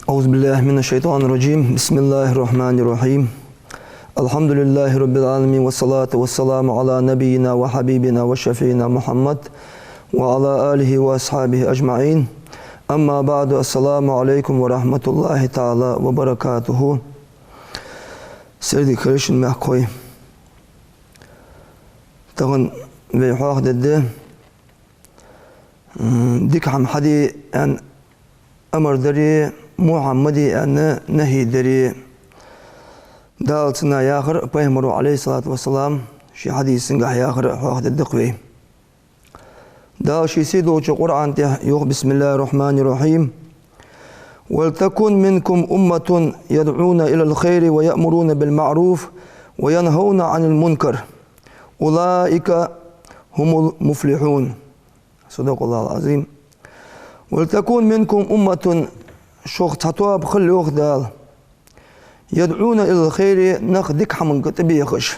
أعوذ بالله من الشيطان الرجيم بسم الله الرحمن الرحيم الحمد لله رب العالمين والصلاة والسلام على نبينا وحبيبنا وشفينا محمد وعلى آله وأصحابه أجمعين أما بعد السلام عليكم ورحمة الله تعالى وبركاته سيدي كريشن محكوي تغن بيحاق دده ديك هم حدي أن أمر دري محمدي أن نهي دري دالتنا ياخر بيهمرو عليه الصلاة والسلام شي حديث سنقح ياخر حاق ددقوي دال شي سيدو قرآن يوخ بسم الله الرحمن الرحيم ولتكن منكم أمة يدعون إلى الخير ويأمرون بالمعروف وينهون عن المنكر أولئك هم المفلحون صدق الله العظيم ولتكن منكم أمة شوخ تطواب خل يوخ دال يدعون إلى الخير نخدك حمن كتبيخش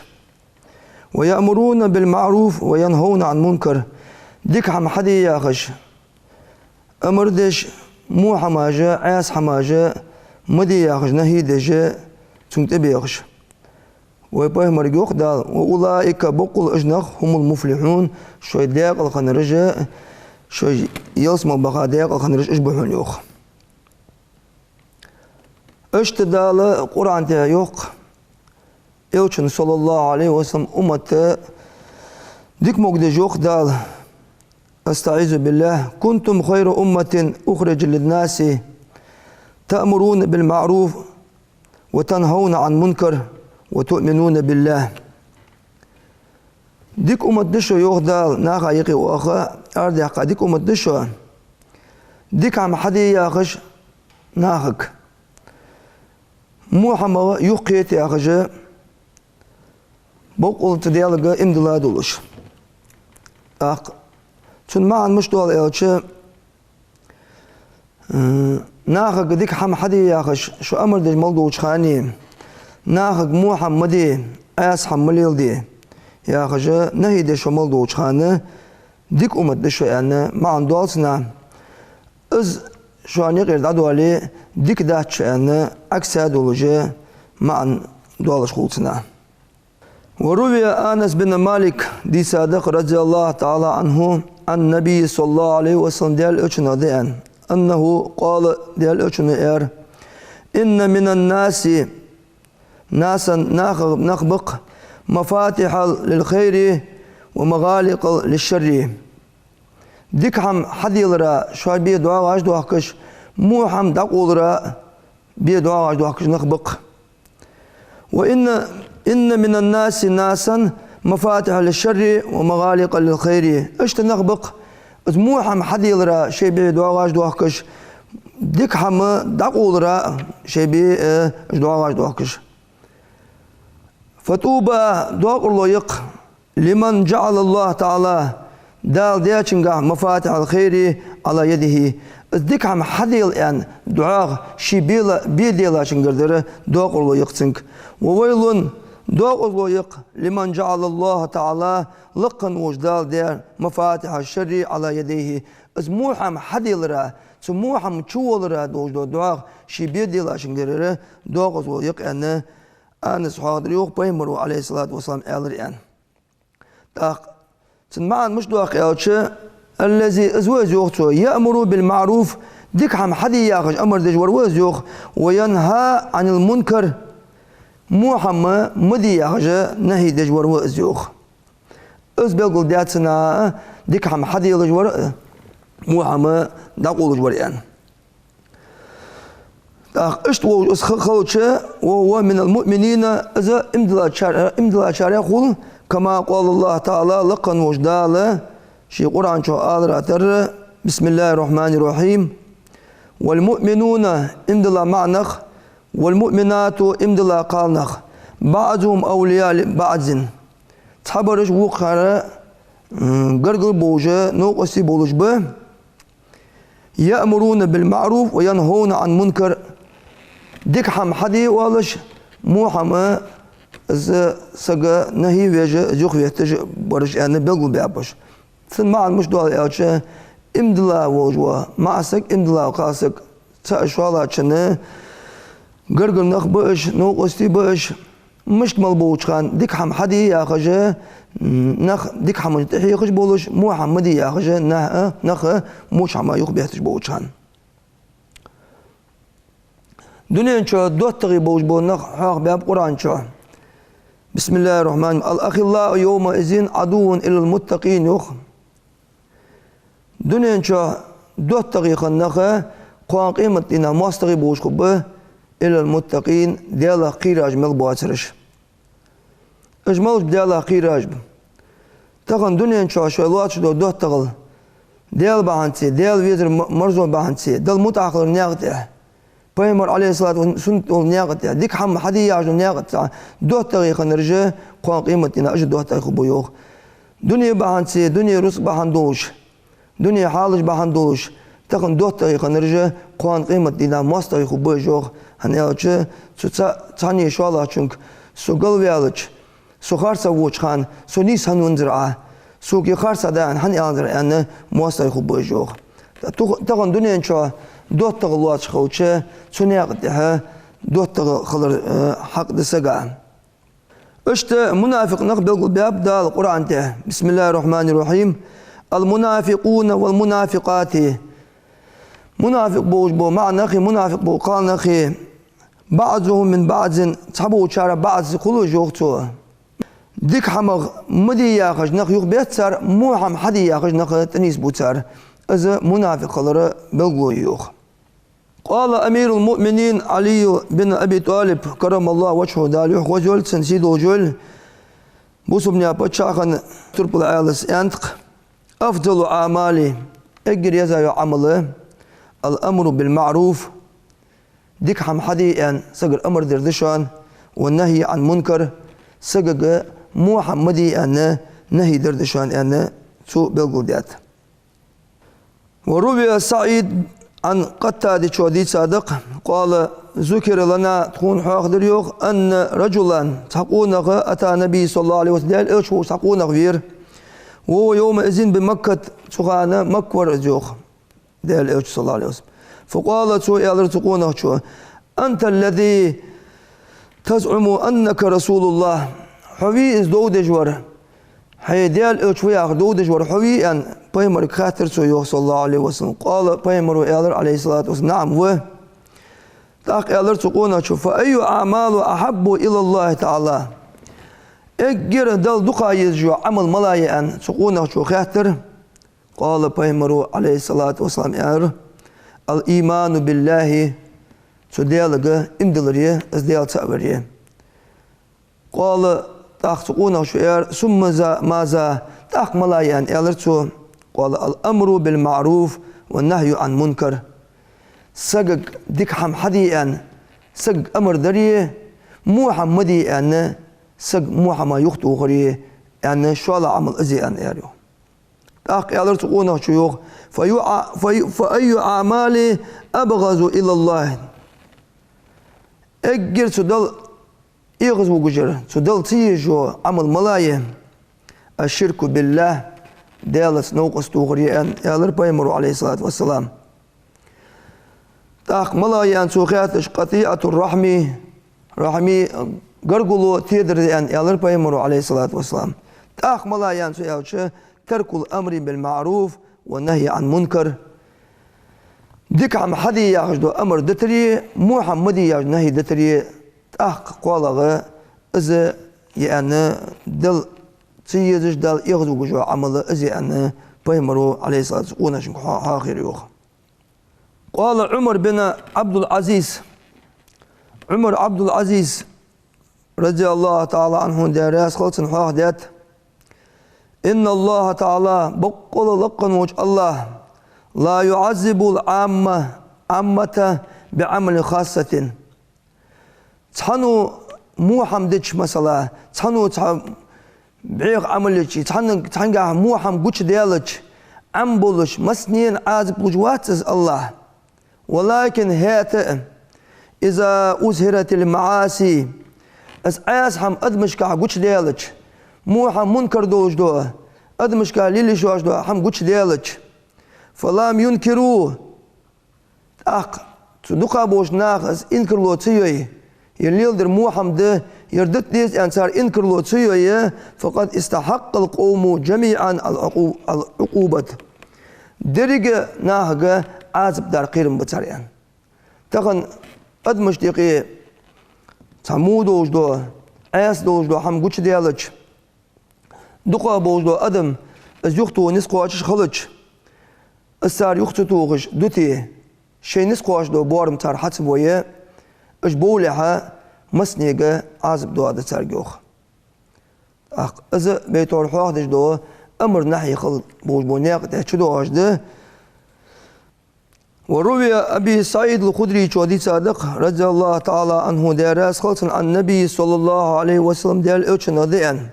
ويأمرون بالمعروف وينهون عن منكر ديك حم حدي ياخش أمردش مو حماجة عاس حماجة مدي ياخش نهي دجا تنتبيخش ويباه مرجوخ دال وأولئك بقول أجنخ هم المفلحون شوي داق الخنرجة شوي يلسم بقى داق الخنرج إجبحون يوخ اشتدال قرآن تها يوخ إلشن صلى الله عليه وسلم أمة ديك مقدج يوخ دال أستعيذ بالله كنتم خير أمة أخرج للناس تأمرون بالمعروف وتنهون عن منكر وتؤمنون بالله ديك أمة دشو يوخدال ناخا يقي وأخا أرد يحقا ديك أمة دشو ديك عم حدي ياخش ناخك محمد يقيت ياخش بقول تديالغا امدلا دولش چون معن مش دول الچه ناخك ديك حم حدي ياخش شو أمر دج ملدوش خاني ناخك محمدي أس حمليل دي ياخش نهي دي شو ملدوش خانه ديك أمد دي شو يعني معن دولسنا از شو أني غير دادوالي ديك داتش يعني أكسا دولجه معن دولش خلصنا وروي أنس بن مالك دي صادق رضي الله تعالى عنه عن النبي صلى الله عليه وسلم ديال أجنة ديان أنه قال ديال أجنة إن من الناس ناسا نخبق مفاتيح للخير ومغالق للشر ديك هم حديلرا شوي بيه دعاء واش دعاكش مو هم دقولرا بيه دعاء واش دعاكش نخبق إن من الناس ناسا مفاتيح للشر ومغالق للخير اشت نخبق مو هم حديلرا شي بيه دعاء واش دعاكش ديك هم دقولرا شي بيه دعاء واش دعاكش فتوبة دعاء الله يق لمن جعل الله تعالى دال دياتشنغا مفاتيح الخير على يده ديك هم حديل يعني دعاء شي بيديلا شنغردر دعاء الله يقتنك وويلون دعاء الله يق لمن جعل الله تعالى لقن وجدال دير مفاتيح الشر على يديه موحم حديلرا موحم تشولرا دعاء شي بيديلا شنغردر دعاء الله يق يعني أنس حاضر يوخ بيمرو عليه الصلاة والسلام ألر يعني معن مش دعاء قيادشة الذي أزواج يوخشو يأمر بالمعروف ديك هم حدي ياخش أمر دجور وز يوخ وينهى عن المنكر محمد مدي ياخش نهي دجور وز يوخ أز بيقول دياتنا ديك هم حدي دجور محمد دقول دجور يعني اشت وز خلوشة وهو من المؤمنين إذا امدلا شارع يقول كما قال الله تعالى لقن وجدال شي قرآن شو آذر بسم الله الرحمن الرحيم والمؤمنون امدلا معنخ والمؤمنات امدلا قالنخ بعضهم أولياء بعض تحبرش وقرا قرقل بوجه نوقسي بولش به يأمرون بالمعروف وينهون عن منكر ديك حم حدي والش مو حما سجى نهي وجه جوخ يحتاج برش يعني بيقول بيعبش ثم مع مش دول أوشة imdila vojwa maasak imdila qasak ta şwala çını gırgırnak bağış noqosti bağış مشكمل بوشخان ديك حم حدي يا خجة نخ ديك حم تحي خج بولش مو حمدي يا خجة نخ موش حما يخبيهتش بوشخان دنيا شو دوت تغي بوش بو نخ حق باب قرآن شو بسم الله الرحمن الأخلاء يومئذ عدو إلى المتقين يخ دنيا شو دوت تغي خنخ قوان قيمة لنا ماستغي بوش خبه إلى المتقين ديالا قيراج ملبواترش إجمالش ديالا قيراج تقن دنيا شو شوالات شو دوت تغل ديال بعنتي ديال ويتر مرزون بعنتي دل متعقل نياقته بيمر عليه الصلاة والسلام نياقته ديك حم حدي يعجو نياقته دوت تغيق نرجع قوان قيمتنا أجد دوت تغيق بيوخ دنيا بعنتي دنيا رزق بحندوش دنيا حالج بحندوش تقن دوت تغيق نرجع قوان قيمتنا ماست تغيق بيوخ هنيالش سو تاني شوالا چونك سو قلبيالش سو خارسا وچخان سو نيس هنونزرعه سو كي خارسا دان هنيالزر يعني ماست تغيق بيوخ تقن دنيا شو دوت تغلوات خوچه سو نياقتها دوت تغلر حق دسقا اشت منافق نقبل باب دا القرآن ته بسم الله الرحمن الرحيم المنافقون والمنافقات منافق بوج بو معنى أخي منافق بو قال أخي بعضهم من بعض تحبوا شارع بعض كله جوختو ديك حمغ مدي ياخج نخ يخ بيتسر مو حم حدي ياخج نخ تنيس بوتسر إذا منافق خلره بلغو يوخ قال أمير المؤمنين علي بن أبي طالب كرم الله وجهه داليح وجل سنسيد وجل بوسبني أبتشاخن ترب العالس أنتق أفضل أعمالي أجر يزايو عمله الأمر بالمعروف ديك حم حدي أن سجل أمر دردشان والنهي عن منكر سجل مو حمدي أن نهي دردشان أن سوء بالقودات وروي سعيد عن قتادة شودي صادق قال ذكر لنا تكون حق دريوخ أن رجلا تحقونه أتى النبي صلى الله عليه وسلم إيش هو تحقونه غير وهو يومئذ بمكة سخانة مكور جوخ ديال إيش صلى الله عليه وسلم فقالت سو يالر تقونه شو أنت الذي تزعم أنك رسول الله حوي إز دودجور هي ديال إيش ويا دودجور حوي أن بيمر خاطر سو يوخ صلى الله عليه وسلم قال بيمر يالر عليه الصلاة والسلام نعم و تاق يالر تقونه شو فأي أعمال أحب إلى الله تعالى إجر دل دقايز جو عمل ملاي أن تقونه شو خاطر قال بيمر عليه الصلاة والسلام يالر الإيمان بالله سديالك إمدلريه أزديال تأبريه قال تأخذونه شعر ثم ماذا تأخ ملايان يالرتو قال الأمر بالمعروف والنهي عن منكر سجق ديك حم حديان سج أمر دريه مو حمدي أن سج مو حما يخطو غريه يعني شو على عمل أزي أن ياريو تأخ يالرتو قونه شيوخ فأي أعمالي أبغض إلى الله أجر سدل إغز وجر سدل تيجو عمل ملايه الشرك بالله دالت نوقس توغريان يالر بيمر عليه الصلاة والسلام تأخ ملايان سوخياتش قطيعة الرحمي رحمي قرقلو تيدر يالر بيمر عليه الصلاة والسلام تأخ ملايان سوخياتش ترك الأمر بالمعروف والنهي عن منكر ديك عم حدي ياخذ أمر دتري مو حمدي ياخذ نهي دتري تأخ قالغة إذا يعني دل تيجي دل ياخذ وجو عمل إذا يعني بيمرو عليه الصلاة والسلام ونشن آخر يوخ قال عمر بن عبد العزيز عمر عبد العزيز رضي الله تعالى عنه دراس خلص حاخدت إن الله تعالى بقول لقن وجه الله لا يعذب العامة بعمل خاصة تحنو مو حمدش مثلا تحنو بعيق عملش تحنقع مو حم قوش ديالش عم بولش مسنين عازب وجوات الله ولكن هات إذا أزهرت المعاصي أس حم أدمشكع قوش ديالش مو حم منكر دوش دو أدمشكع ليلي شواش دو حم قوش ديالش فلم ينكروه تدقى بوش ناخذ إنكر لو تيوي يليل در محمد يردت ديس أنصار إنكر لو تيوي فقد استحق القوم جميعا العقوبة درجة ناهجة عازب دار قيرم بتريان تخن قد مشتقي تمود وجدو عاس دوجدو هم قوش ديالج دقا بوجدو أدم از يختو نسقو أشش خلج السار يختو توغش دوتي شي نسقو أشدو بورم تار حتب ويه اش بولها مسنيقة عازب دو هذا تارجوخ إذا بيتور حواخدش دو أمر نحي خل بوجبو ناقته شدو أشده وروي أبي سعيد الخدري شودي صادق رضي الله تعالى عنه دارس خلصا عن النبي صلى الله عليه وسلم ديال اوتشن ذيان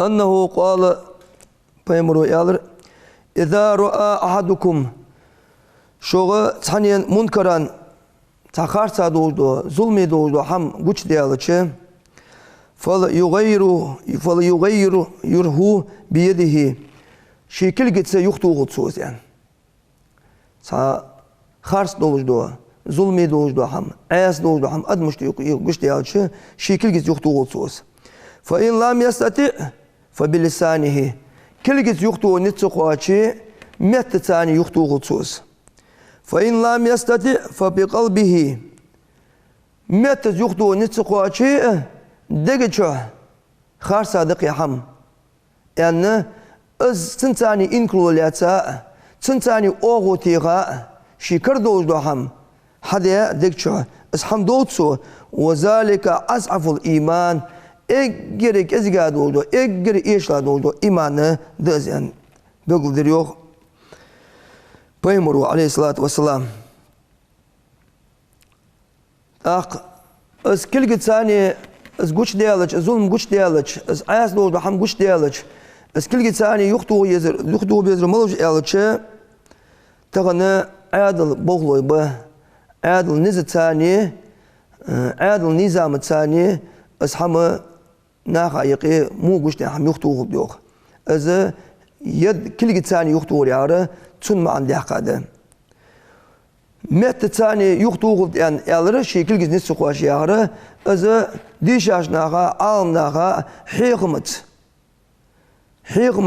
أنه قال بيمرو يالر إذا رأى أحدكم شوغ تحنين منكرا تخارسا دوجدو ظلمي دوجدو هم قوش ديالتش فليغيره بيده شكل جتس يختو غطسوس يعني خارس دوجدو ظلمي دوجدو هم عاس دوجدو هم أدمشت يقوش ديالتش شكل جتس يختو غطسوس فإن لم يستطع فبلسانه كل جتس يختو نتسقواتشي مت ثاني يختو غطسوس فإن لم يستطع فبقلبه مت يختو نتسقواتشي دقيتشو خارسا دقي حم يعني از تنتاني انكلولياتا تنتاني اوغوتيغا شكر دوجدو حم حدا دقيتشو اس حم دوتسو وذلك أضعف الإيمان اجرك ازغا دوجدو اجر ايشلا دوجدو إيمان دزين بقول دريوخ بيمرو عليه الصلاة والسلام اس كل ثاني از قوش ديالج ظلم قوش ديالج از عاس دوجدو حم قوش ديالج از كل ثاني يخطو بيزر ملوش ديالج تغنى عادل بغلوي به عادل نزل ثاني عادل نظام ثاني از حم ناخا يقي مو قوش ديال حم يخطو ديوخ از يد كل ثاني يخطو ياره تن ما عندي حقاده مت ثاني يخطو يعني يالره شكل جزء نسقواش ياره از ديشاش ناخا عالم ناخا حيقمت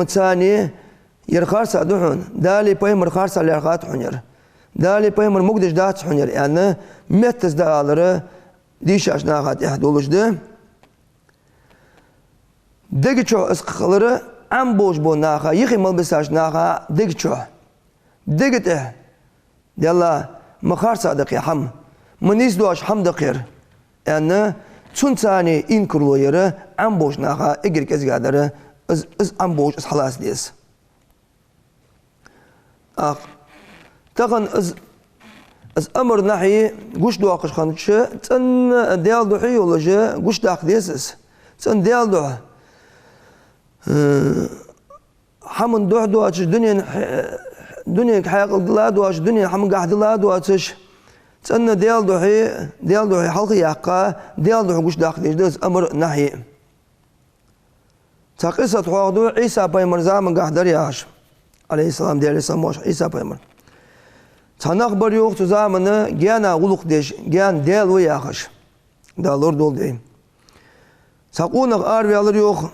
ثاني يرخارس دحون دالي بيمر خارس على يرخات حنير دالي بيمر مقدش دات حنير يعني متز دالره ديشاش ناخا يحدولش ده دقيتشو اسقلره ام بوش بو ناخا يخي ملبساش ناخا دقيتشو دقيته يلا مخار صادق يا حم منيس دوش حم دقير يعني تنتاني إنكرلو يرى ام بوش ناخا اجر كز قادره از ام بوش از خلاص ديس تقن از امر نحي قوش دو اقش خانش تن ديال دوحي ولا جا قوش داق ديسس تن ديال دوح حمن دوح دواتش دنيا حياق لا دواتش دنيا حمن قاعد لا دواتش تن ديال دوحي حلقي يقا ديال دوح قوش داق ديس امر نحي تقصة حوضو عيسى بايمر زامن قاعد درياش عليه السلام ديال سموش عيسى بايمر تنخبر يوخ تزامنه جانا غلق ديش جان ديال وياخش دالور دول دي تقونق اربيالر يوخ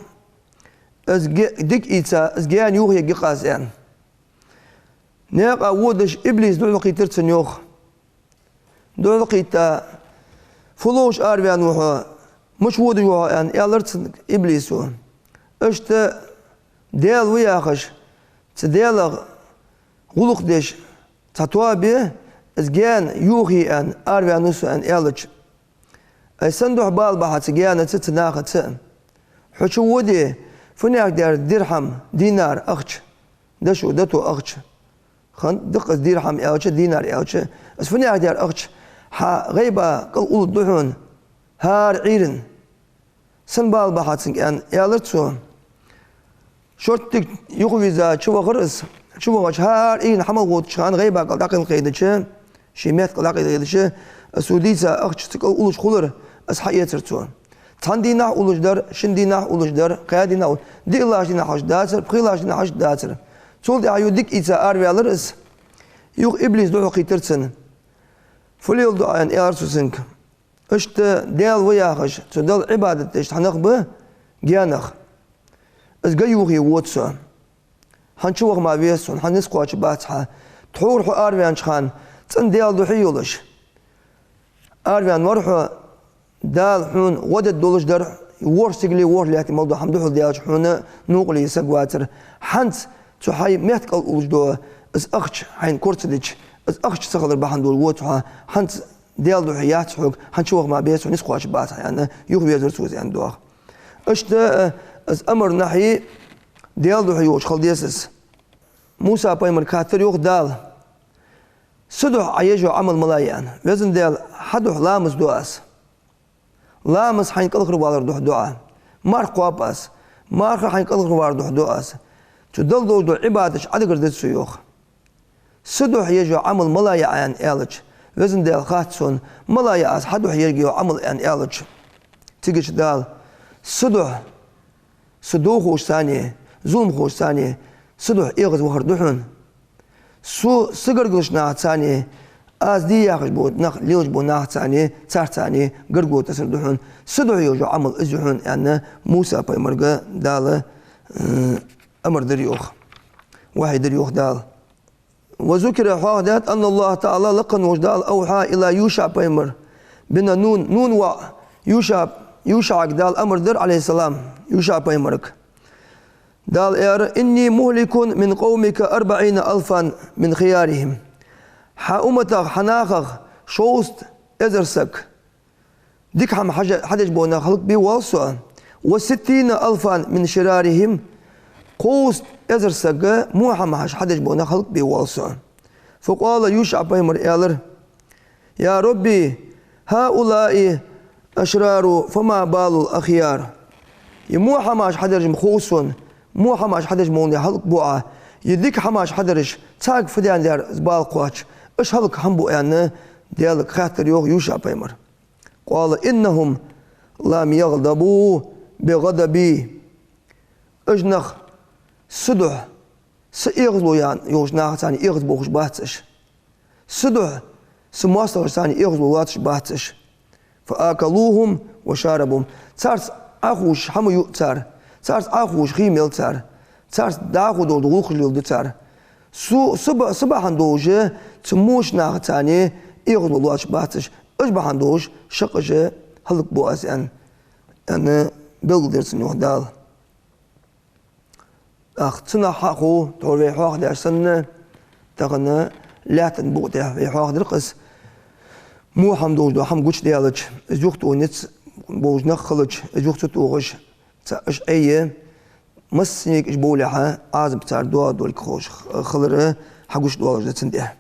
از ديك ايتا از جان يوخ يجي قاسيان نيق اودش ابليس دول قيترتن يوخ دول قيتا فلوش اربيان وخ مش ود يوخ ان يالرتن ابليس اشت ديال وياخش تديال غلق ديش تطوابي ازجان يوخي ان اربيانوس ان يالج اي صندوق بالبحة تجانا تتناخت حشو ودي فنياك دار درهم دينار اخش دشو دتو اخش خن دق درهم ياوش دينار ياوش اس فنياك دار اخش ها غيبه قل اول دحون هار عيرن سن بالبحة ان يالتسو شرطك يغويزا شو غرس شو وش هار إين حمل غوت شان غيبة قلقل قيدة شيمات قلقل قيدة السوديسا أخش تقول أولش خلر أصحية ترتون تندينا أولش در شندينا أولش در قيادينا دي الله جنا حش داتر بخيل جنا حش داتر Sol da yudik ise arve alırız. Yok iblis de okuytursun. Fulil de ayan eğarsızın. İşte del ve yağış. So del ibadet işte hanak bu giyanak. Az gayuği wotsa. Hançı vaq ma viyson. Hanis qoç batha. Tuhur hu arve ançhan. Sen del de hiyoluş. Arve an varhu dal hun ودد دولش در ورسقلي ور لاتي موضوع حمدوح دياج حنا نوقلي سقواتر حنت تحي مهتك الوجدو از اخش حين كورتدج از اخش سخلر بحندول وتها حنت ديال دو حيات حق حنشوف ما بيس ونسقواش بات يعني يوغ بيزر سوز يعني دوخ اشت از امر نحي ديال دو حيوش خل ديسس موسى بايمر كاتر يوغ دال سدح عيجو عمل ملايان وزن ديال حدح لامس دواس لامس حين كل والر دوح دعاء مار قوابس مار حين كل والر دوح دعاء تدل دو عبادش عدق ردت سيوخ سدوح يجو عمل ملايا عن إلج وزن دال خاتسون ملايا أس حدوح يجو عمل عن إلج تيجي دال سدوح خوش ثانية ظلم خوش ثانية سدوح إيغز وهر دوحون سجر قلشنا ثانية از دی یاخش بود نخ لیوج بود نه ثانیه چهار ثانیه گرگو تصل دهون سدوح یوجو عمل ازجون يعني موسى پیمرگه دال امر دريوخ واحد دريوخ دال وذكر حادث ان الله تعالى لقن وجدال اوحى الى يوشع پیمر بنا نون و يوشع دال امر در عليه السلام يوشع پیمرك دال اني مهلك من قومك 40,000 من خيارهم حاومتك حناخخ شوست ازرسك ديك هم حدج بونا خلق بي والسوا و60,000 من شرارهم قوست ازرسك مو هم حدج بونا خلق بي والسوا فقال يوشع بيمر إيالر يا ربي هؤلاء أشرار فما بال الأخيار يمو حماش حدج مخوصون مو حماش حدج موني خلق بوعة يديك حماش حدرش تاق فديان ديار زبال قواتش اش هلك حنبو يعني ديالك خاطر يوشع بيمر قال انهم لم يغضبوا بغضبي اجنخ سدح سيغزلو يعني يوشنا ثاني يغضبو خش باتش سدح سمواصل ثاني يغزلو واتش باتش فاكلوهم وشاربهم صارت اخوش حمو يؤتر صارت اخوش خيميل تر صارت داخل دول خليل تر صبح دوجه تموش ناغتاني يغلو لواش باتش اجبح دوج شقجه هلك بواس يعني بلدرسن يوهدال تنا حقو توري حق درسن تغنى لا تنبوته في حق درقس مو حم دوج دو حم قوش ديالج ازوخت ونت بوج نخلج ازوخت توغش اش ايه مسنيك اش بولها عازب تاع دول كروش خلره حقوش دولج تنديه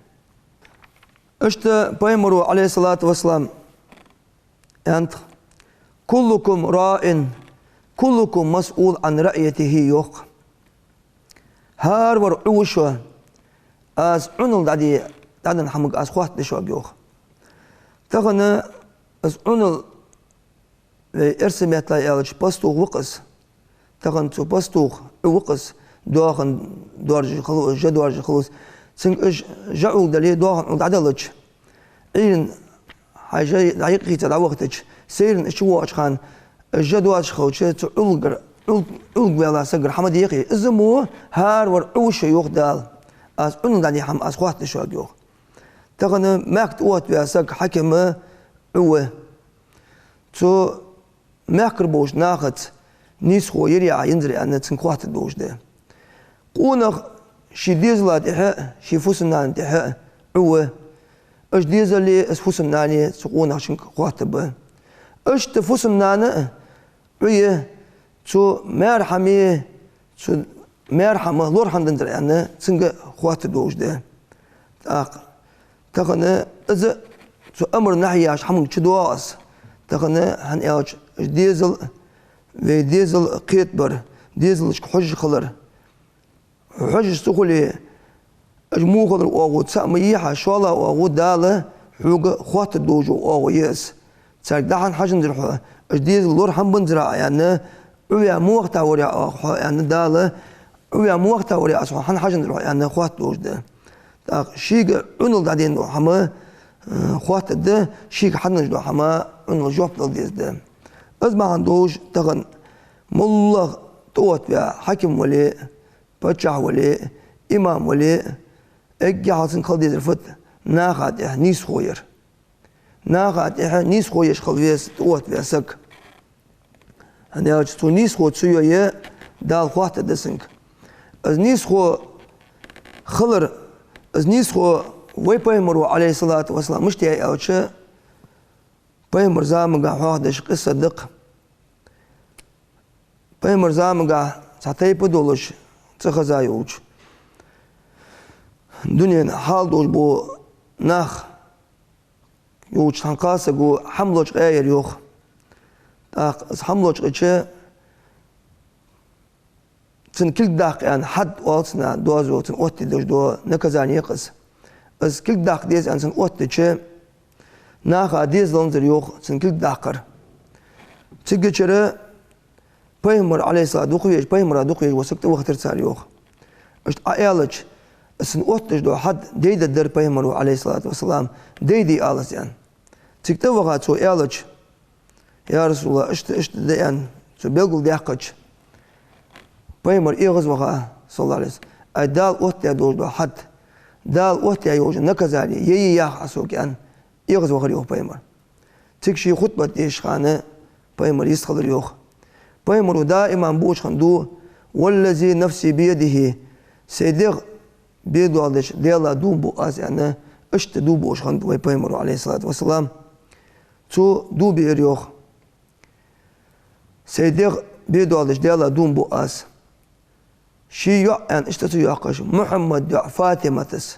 اشت بيمرو عليه الصلاة والسلام انت كلكم راء كلكم مسؤول عن رأيته يوق هار ورعوشوا از عنل دادن حمق از خوات دشوا يوق تغنى از عنل ارسميت لا يالج بستوغ وقس تغن تو بستوغ وقس دوغن دورج خلوص جدورج خلوص سنج جعول دلي دوغن عدلج إن حاجة دقيقة تدعوقتش سيرن شو أشخان الجدواج خوش تعلق بلا سجر حمد يقي إزمو هار ورعوش يوخدال أس أنو داني حم أس خوات شو يوخ تغنى ماكت وات بلا سج حكم عوة تو ماكر بوش ناخت نيسخو يريع ينزري أن تنخوات بوش ده قونخ شي ديزلا دحاء شي فوسنان دحاء عوة اش ديزلي اسفوسن ناني سقون عشان قواتب اش تفوسن نانا ويه تو مرحمي تو مرحمة لور حندن يعني سنج قواتب دوج ده تقنا اذا تو امر ناحية عش حمل تشدواس تقنا هن اج ديزل في ديزل قيتبر ديزل حج خلر حج سقولي اجمو خضر اوغو تساميها شوالا اوغو داله حوق خوات الدوجو اوغو يس تاك دحن حاجن درحو اجديز لور حنبن زرا يعني ويا مو وقت وريا يعني داله ويا مو وقتها ولا أصلا حن حاجة نروح يعني خوات وجده شيء عنل دادين نروح ما خوات ده شيء حد نروح ما عنل جوب دلديز ده از ما عندوش تغن ملا توت بيا حكم ولا بتشع ولا إمام ولا أجي حسن خالد الفت ناقد نيس خوير ناقد نيس خويش خلويس توت بيا سك هني أجي تو نيس خو تسويه دال خوات دسنك از نيس خو خلر از نيس خو وي بيمرو عليه الصلاة والسلام مش تي أو شيء بيمر زامن قاع واحدش قصة دق بيمر زامن قاع ساعتين بدولش تخزايوج دنيا حال دوش بو ناخ يوج تنقاس جو حملوش غير يوخ تاق حملوش غير تن كل داق يعني حد واتنا دوازو تن اوتي دوش دو نكزاني يقص از كل داق ديز ان تن اوتي تشي ناخا ديز لونزر يوخ تن كل داقر تيجي بيمر عليه الصلاة دوخيش بيمر دوخيش وسكت وقت رسال يوخ اشت ايالج اسن اوتش دو حد ديد الدر بيمر عليه الصلاة والسلام ديدي آلس يعني تكتب وقت سو ايالج يا رسول الله اشت ديان سو بيقول دياقش بيمر إيغز وقع صلى الله عليه وسلم أدال أوتيا دوج حد دال أوتيا يوج نكزالي يي ياخ أسوك أن إيغز وقع يوخ بيمر تكشي خطبة ديش خانة بيمر يسخل يوخ بيمر دائما بوش خندو والذي نفسي بيده سيدغ بيدو عليش ديلا دوم بو آس يعني اشت دو بوش خندو بيمر عليه الصلاة والسلام تو دو بير يوخ سيدغ بيدو عليش ديلا دوم بو آس شي يعني اشتتو يقش محمد يع فاطمة تس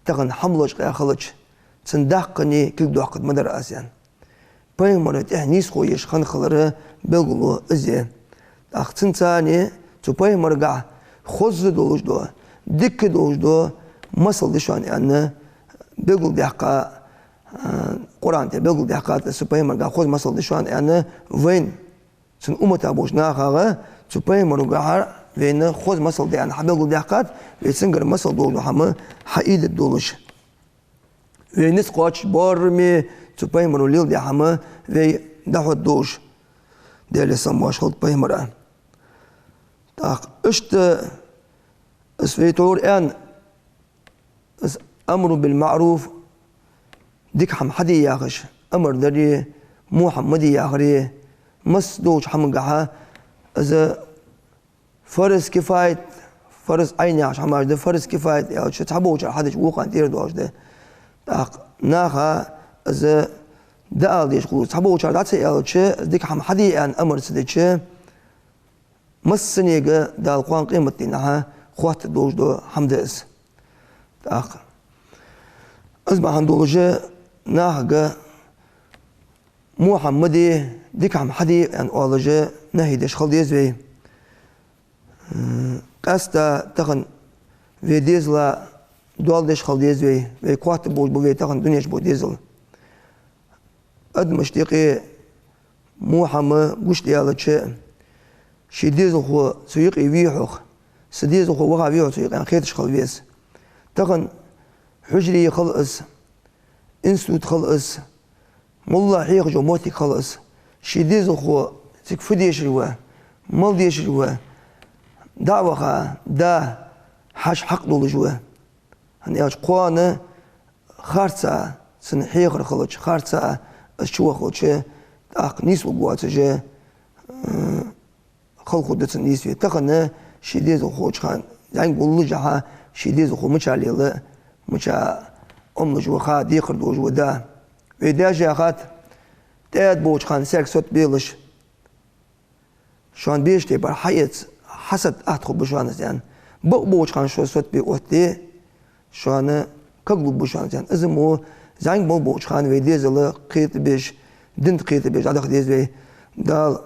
تغن حملوش قيا خلج تندقني كل دوقت مدر اسيان بيمر تحنيس خويش خن خلره بيقولوا ازي اختن ثاني تو بيمر قاع خوز دوج دو دك دوج دو مصل دشان يعني بيقول دقه قران بيقول دقه تس بيمر قاع خوز مصل دشان يعني وين سن امه ابوش ناخه تو بيمر قاع وين خوز مصل دي أنا حبيقول دقات ويسنجر مصل دولو حما حقيقة دولش وين نسقاش بارمي تبيمرو ليل دي حما وي دحو دوش دي اللي سمواش خلط بيمرا تاق اشت اسويتور ان امر بالمعروف ديك حم حدي ياخش امر دري محمدي ياخري مس دوش حمقها اذا فرض كفاية فرض عيني عشان ما أجده فرض كفاية يا شو تحبوش حدش وقع تير دوش ده ناخا إذا ده ديش قلوس تحبوش على دعسة يا شو ديك حم حدي عن أمر سديش مسنيجا ده القوان قيمة نها خوات دوش دو حمدس أسمع عن دوجة ناخا محمدي ديك حم حدي عن أولجة نهي ديش خلديز بي قاستا تغن في ديزلا دول ديش خل ديزوي في قوات بوش بو في تغن دنياش بو ديزل اد مشتيقي محمد قوش ديالا تشي شي ديزل خو سيقي ويحوخ سديزل خو وغا ويحوخ سيقي ان خيتش خل بيس تغن حجري خلص انسود خلص ملا حيق جو موتي خلص شي ديزل خو تكفو ديش روا مال ديش روا دعوة دا حاش حق دول جوا هني أج قوانا خارسة سنحيق خلج خارسة شو خلج أق نيس وقوات جا خلق دت نيس في تقنا شديد وخوج خان يعني قول جها شديد وخو مش عليه لا مش جوا خاد يخر دول جوا دا ودا جا خات تاد بوج خان سيرك صوت بيلش شان بيش تبر حياة حسد أدخل بشوانة يعني بوش خان شو صوت بيوتي شوانة كقلب بشوانة يعني إذا مو زين بوش خان ويديز الله قيت بيش دنت قيت بيش على خديز بي دال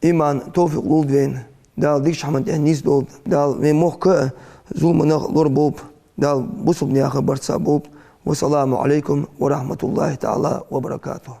إيمان توفيق لولد وين دال ديش حمد نيس دولد دال وين موك زوم نغلور بوب دال بوسب نياخ برتسا بوب والسلام عليكم ورحمة الله تعالى وبركاته.